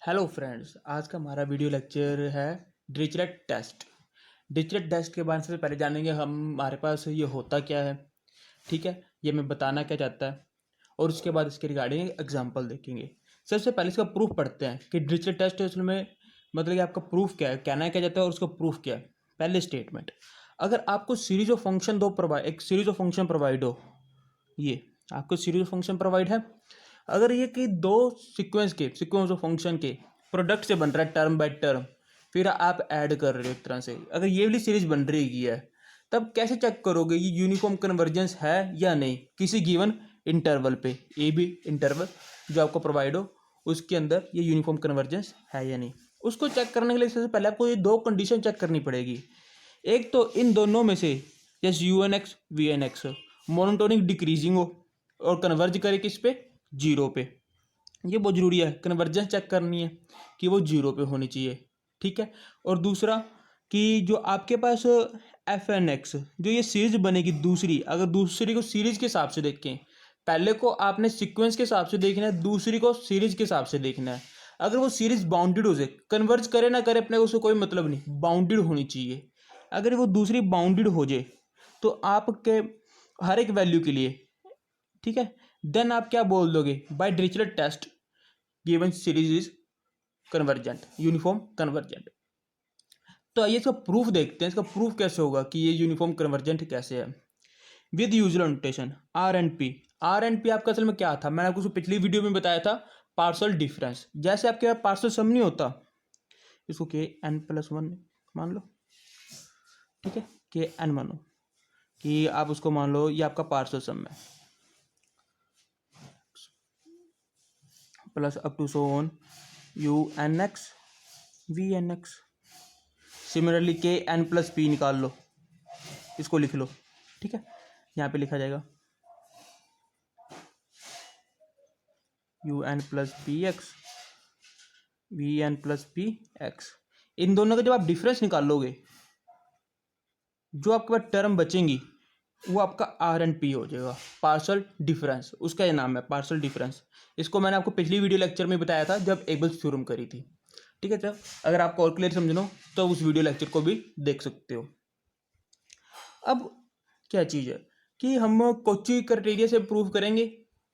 Hello friends, आज का हमारा वीडियो लेक्चर है डिरिचलेट टेस्ट। डिरिचलेट टेस्ट के बारे में सबसे पहले जानेंगे हमारे पास ये होता क्या है, ठीक है, ये मैं बताना क्या चाहता है, और उसके बाद इसके रिगार्डिंग एग्जांपल देखेंगे। सबसे पहले इसका प्रूफ पढ़ते हैं कि डिरिचलेट टेस्ट है, उसमें मतलब कि आपका प्रूफ क्या है, कहना क्या चाहता है और उसका प्रूफ क्या है। पहले स्टेटमेंट, अगर आपको सीरीज ऑफ फंक्शन एक सीरीज ऑफ फंक्शन प्रोवाइड हो, ये आपको सीरीज ऑफ फंक्शन प्रोवाइड है, अगर ये कि दो सीक्वेंस ऑफ फंक्शन के प्रोडक्ट से बन रहा है टर्म बाय टर्म, फिर आप ऐड कर रहे हो एक तरह से, अगर ये वाली सीरीज बन रही है, तब कैसे चेक करोगे ये यूनिफॉर्म कन्वर्जेंस है या नहीं किसी गिवन इंटरवल पे, ए बी इंटरवल जो आपको प्रोवाइड हो उसके अंदर ये यूनिफॉर्म कन्वर्जेंस है या नहीं। उसको चेक करने के लिए सबसे पहले आपको ये दो कंडीशन चेक करनी पड़ेगी। एक तो इन दोनों में से जैसे u n x v n x monotonic decreasing हो और कन्वर्ज करे किस पे, जीरो पे। ये बहुत जरूरी है, कन्वर्जेंस चेक करनी है कि वो जीरो पे होनी चाहिए, ठीक है। और दूसरा कि जो आपके पास एफ एन एक्स जो ये सीरीज बनेगी दूसरी, अगर दूसरी को सीरीज के हिसाब से देखें, पहले को आपने सीक्वेंस के हिसाब से देखना है, दूसरी को सीरीज के हिसाब से देखना है। अगर वो सीरीज बाउंडेड हो जाए, कन्वर्ज करे ना करे अपने को उसको कोई मतलब नहीं, बाउंडेड होनी चाहिए। अगर वो दूसरी बाउंडेड हो जाए तो आपके हर एक वैल्यू के लिए, ठीक है, देन आप क्या बोल दोगे, by Dirichlet test given series is convergent, uniform convergent. तो आइए इसका प्रूफ देखते हैं, इसका प्रूफ कैसे होगा कि ये यूनिफॉर्म कन्वर्जेंट कैसे है। With usual notation r and p. R and p आपका असल में क्या था, मैंने आपको पिछली वीडियो में बताया था, पार्शियल डिफरेंस। जैसे आपके पास पार्शियल सम नहीं होता, इसको के एन प्लस वन मान लो, ठीक है, के एन मानो कि आप उसको मान लो ये आपका पार्शियल सम है, plus up to so on u n x v n x. Similarly के एन प्लस पी निकाल लो, इसको लिख लो, ठीक है, यहाँ पे लिखा जाएगा u n plus p x v n plus p x. इन दोनों का जब आप डिफरेंस निकाल लोगे, जो आपके पास टर्म बचेंगी वो आपका आर एंड पी हो जाएगा, पार्शियल डिफरेंस, उसका ये नाम है पार्शियल डिफरेंस। इसको मैंने आपको पिछली वीडियो लेक्चर में बताया था जब एबल्स थ्योरम करी थी, ठीक है। सर अगर आपको और क्लियर समझना हो तो उस वीडियो लेक्चर को भी देख सकते हो। अब क्या चीज़ है कि हम कोची क्राइटेरिया से प्रूव करेंगे,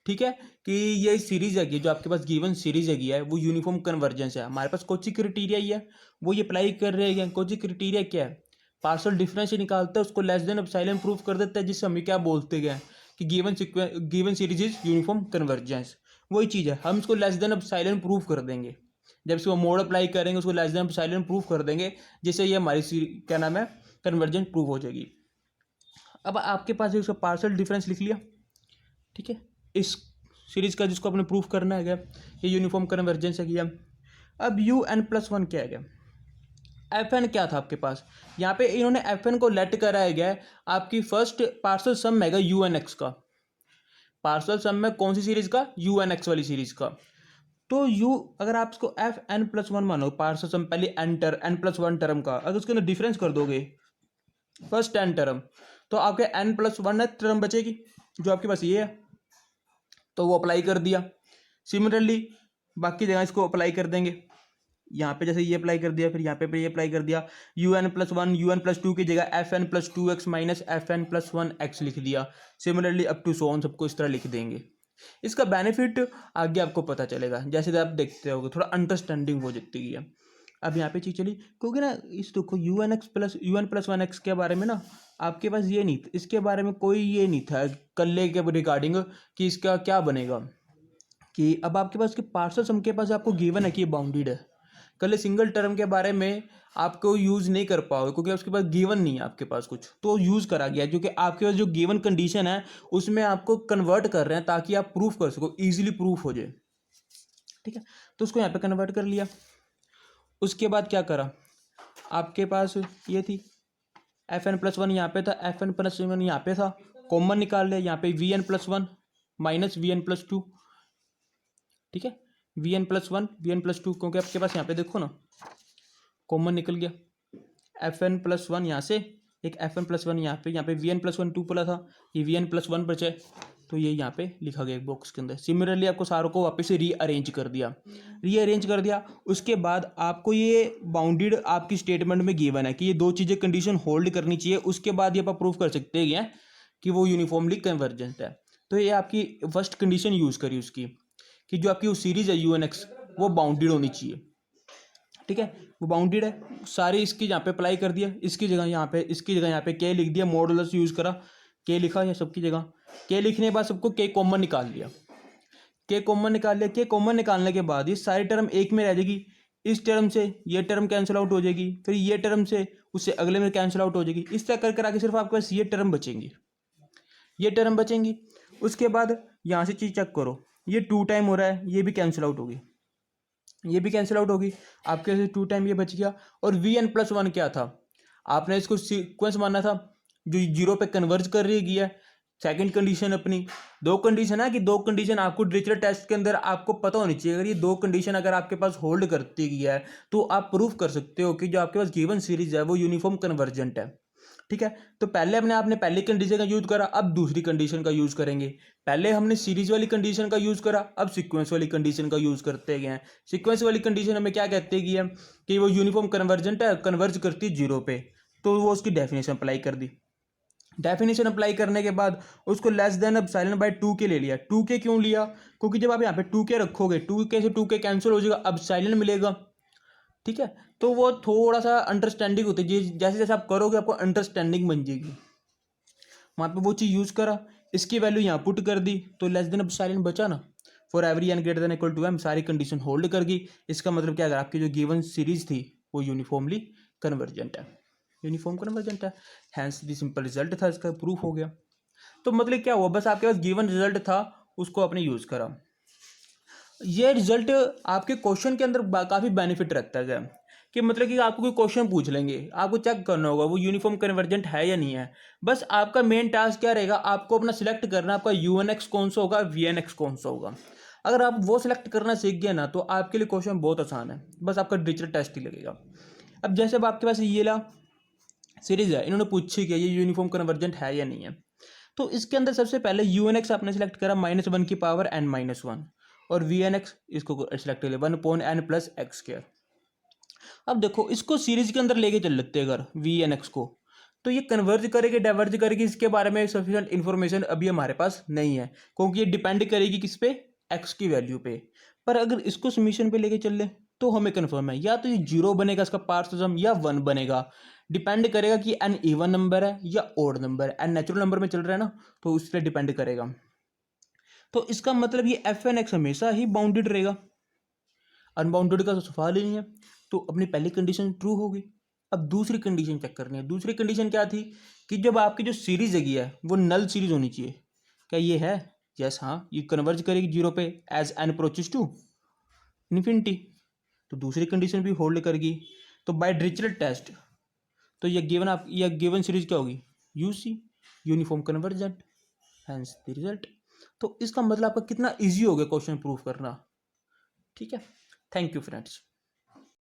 ठीक है, कि ये सीरीज है जो आपके पास गिवन सीरीज है वो यूनिफॉर्म कन्वर्जेंस है। हमारे पास कोची क्राइटेरिया ही है, वो ये अप्लाई कर रहे हैं। कोची क्राइटेरिया क्या है, पार्शियल डिफरेंस ही निकालता है, उसको लेस देन एप्सिलॉन प्रूव कर देता है, जिससे हम क्या बोलते गए कि given series is uniform convergence. वही चीज़ है, हम इसको लेस देन एप्सिलॉन प्रूव कर देंगे, जब इसको मोड अप्लाई करेंगे उसको लेस देन एप्सिलॉन प्रूव कर देंगे, जिससे ये हमारी क्या नाम है, कन्वर्जेंट प्रूव हो जाएगी। अब आपके पास इसका पार्शियल डिफरेंस लिख लिया, ठीक है, इस सीरीज का जिसको आपने प्रूफ करना है, ये यूनिफॉर्म कन्वर्जेंस है किया। अब यू एन प्लस वन क्या है, एफ एन क्या था आपके पास, यहाँ पे इन्होंने एफ एन को लेट कराया गया है आपकी फर्स्ट पार्शियल सम है यू एन एक्स का। पार्शियल सम में कौन सी सीरीज का, यू एन एक्स वाली सीरीज का। तो यू अगर आप इसको एफ एन प्लस वन मानो, पार्शियल सम पहले एन प्लस वन टर्म का, अगर उसके अंदर डिफरेंस कर दोगे फर्स्ट एन टर्म, तो आपके एन प्लस वन टर्म बचेगी जो आपके पास ये है, तो वो अप्लाई कर दिया। सिमिलरली बाकी जगह इसको अप्लाई कर देंगे, यहाँ पे जैसे ये अप्लाई कर दिया, फिर यहाँ पे ये अप्लाई कर दिया, u n plus one u n plus two की जगह f n plus two x minus f n plus one x लिख दिया। Similarly up to so on सबको इस तरह लिख देंगे। इसका बेनिफिट आगे आपको पता चलेगा, जैसे आप देखते होगे थोड़ा अंडरस्टैंडिंग हो जाती है। अब यहाँ पे चीज चली क्योंकि ना इस देखो u n plus one x के बारे में ना आपके पास ये नहीं, इसके बारे में कोई ये नहीं था कल्ले के रिगार्डिंग कि इसका क्या बनेगा, कि अब आपके पास कि पार्शियल सम के पास आपको गिवन है कि ये बाउंडेड है। कल सिंगल टर्म के बारे में आपको यूज़ नहीं कर पाओगे क्योंकि उसके पास गिवन नहीं है आपके पास कुछ, तो यूज़ करा गया जो कि आपके पास जो गिवन कंडीशन है उसमें आपको कन्वर्ट कर रहे हैं ताकि आप प्रूफ कर सको, इजीली प्रूफ हो जाए, ठीक है। तो उसको यहाँ पे कन्वर्ट कर लिया। उसके बाद क्या करा, आपके पास ये थी एफ एन प्लस वन, यहाँ पे था एफ एन प्लस वन, यहाँ पे था कॉमन निकाल लिया, यहाँ पे v n plus one minus v n plus two, ठीक है, v n plus one v n plus two, क्योंकि आपके पास यहाँ पे देखो ना कॉमन निकल गया, एफ एन प्लस वन यहाँ से एक एफ एन प्लस वन यहाँ पे v n plus one two plus था, ये वी एन प्लस वन बचे, तो ये यहाँ पे लिखा गया एक बॉक्स के अंदर। सिमिलरली आपको सारों को वापस से रीअरेंज कर दिया। उसके बाद आपको ये बाउंडेड आपकी स्टेटमेंट में गिवन है कि ये दो चीज़ें कंडीशन होल्ड करनी चाहिए, उसके बाद ये आप प्रूव कर सकते हैं कि वो यूनिफॉर्मली कन्वर्जेंट है। तो ये आपकी फर्स्ट कंडीशन यूज़ करी उसकी कि जो आपकी वो सीरीज है UNX वो बाउंडेड होनी चाहिए। ठीक है, वो बाउंडेड है, सारे इसकी यहाँ पे अप्लाई कर दिया, इसकी जगह यहाँ पे के लिख दिया, मॉडुलस यूज़ करा, के लिखा या सबकी जगह के लिखने के बाद सबको के कॉमन निकाल लिया। के कॉमन निकालने के बाद ये सारी टर्म एक में रह जाएगी। इस टर्म से ये टर्म कैंसिल आउट हो जाएगी, फिर ये टर्म से उससे अगले में कैंसिल आउट हो जाएगी। इस तरह कर आगे सिर्फ आपके पास ये टर्म बचेंगी। उसके बाद यहाँ से चीज़ चेक करो, ये 2 टाइम हो रहा है, ये भी कैंसिल आउट होगी, आपके से 2 टाइम ये बच गया। और Vn+1 क्या था, आपने इसको सीक्वेंस मानना था जो 0 पे कन्वर्ज कर रही है। सेकंड कंडीशन अपनी 2 कंडीशन है कि 2 कंडीशन आपको डिरिचलेट टेस्ट के अंदर आपको पता होनी चाहिए। अगर ये 2 कंडीशन अगर आपके पास होल्ड करती गई है तो आप प्रूफ कर सकते हो कि जो आपके पास गिवन सीरीज है वो यूनिफॉर्म कन्वर्जेंट है। ठीक है, तो पहले आपने पहली कंडीशन का यूज करा, अब दूसरी कंडीशन का यूज करेंगे। पहले हमने सीरीज वाली कंडीशन का यूज करा, अब सीक्वेंस वाली कंडीशन का यूज करते गए हैं। सीक्वेंस वाली कंडीशन हमें क्या कहते हैं कि वो यूनिफॉर्म कन्वर्जेंट है, कन्वर्ज करती है 0 पे, तो वो उसकी डेफिनेशन अप्लाई कर दी। डेफिनेशन अप्लाई करने के बाद उसको लेस देन अब साइलेंट बाय 2k ले लिया। 2k क्यों लिया, क्योंकि जब आप यहाँ पे 2k रखोगे 2k से 2k कैंसिल हो जाएगा, अब साइलेंट मिलेगा। ठीक है, तो वो थोड़ा सा अंडरस्टैंडिंग होती है, जैसे जैसे आप करोगे आपको अंडरस्टैंडिंग बन जाएगी। वहाँ पे वो चीज़ यूज़ करा, इसकी वैल्यू यहाँ पुट कर दी, तो लेस देन अब साइलेंट बचा ना। For every n greater than equal to m सारी कंडीशन होल्ड कर गई। इसका मतलब क्या, अगर आपकी जो गिवन सीरीज थी वो यूनिफॉर्मली कन्वर्जेंट है, हैंस द सिंपल रिजल्ट था, इसका प्रूफ हो गया। तो मतलब क्या हुआ, बस आपके पास गिवन रिजल्ट था, उसको आपने यूज़ करा। ये रिजल्ट आपके क्वेश्चन के अंदर काफ़ी बेनिफिट रखता है कि मतलब कि आपको कोई क्वेश्चन पूछ लेंगे, आपको चेक करना होगा वो यूनिफॉर्म कन्वर्जेंट है या नहीं है। बस आपका मेन टास्क क्या रहेगा, आपको अपना सिलेक्ट करना, आपका UNX कौन सा होगा, VNX कौन सा होगा। अगर आप वो सिलेक्ट करना सीख गए ना तो आपके लिए क्वेश्चन बहुत आसान है, बस आपका डिजिटल टेस्ट ही लगेगा। अब जैसे अब आपके पास ये ला सीरीज है, इन्होंने पूछी कि ये यूनिफॉर्म कन्वर्जेंट है या नहीं है, तो इसके अंदर सबसे पहले UNX आपने सेलेक्ट करा -1 की पावर n-1, और VNX इसको सेलेक्ट कर लिया 1/n+x²। अब देखो इसको सीरीज के अंदर लेके चल लेते हैं अगर VNX को, तो ये कन्वर्ज करेगी डाइवर्ज करेगी, इसके बारे में सफिशिएंट इन्फॉर्मेशन अभी हमारे पास नहीं है, क्योंकि ये डिपेंड करेगी किस पे, x की वैल्यू पे। पर अगर इसको समीशन पे लेके चल ले तो हमें कन्फर्म है, या तो ये 0 बनेगा इसका पार्ट्स या 1 बनेगा। डिपेंड करेगा कि n इवन नंबर है या ओड नंबर है, n नेचुरल नंबर में चल रहा है ना, तो उस पर डिपेंड करेगा। तो इसका मतलब ये FN(x) हमेशा ही बाउंडेड रहेगा, अनबाउंडेड का तो सवाल ही नहीं है। तो अपनी पहली कंडीशन ट्रू होगी। अब दूसरी कंडीशन चेक करनी है। दूसरी कंडीशन क्या थी कि जब आपकी जो सीरीज है वो नल सीरीज होनी चाहिए। क्या ये है, यस हाँ, ये कन्वर्ज करेगी 0 पे as n approaches to infinity, तो दूसरी कंडीशन भी होल्ड करेगी। तो बाय डिरिचलेट टेस्ट तो ये गिवन सीरीज क्या होगी, UC uniform convergent, hence the result. तो इसका मतलब आपका कितना इजी हो गया क्वेश्चन प्रूफ करना। ठीक है, थैंक यू फ्रेंड्स।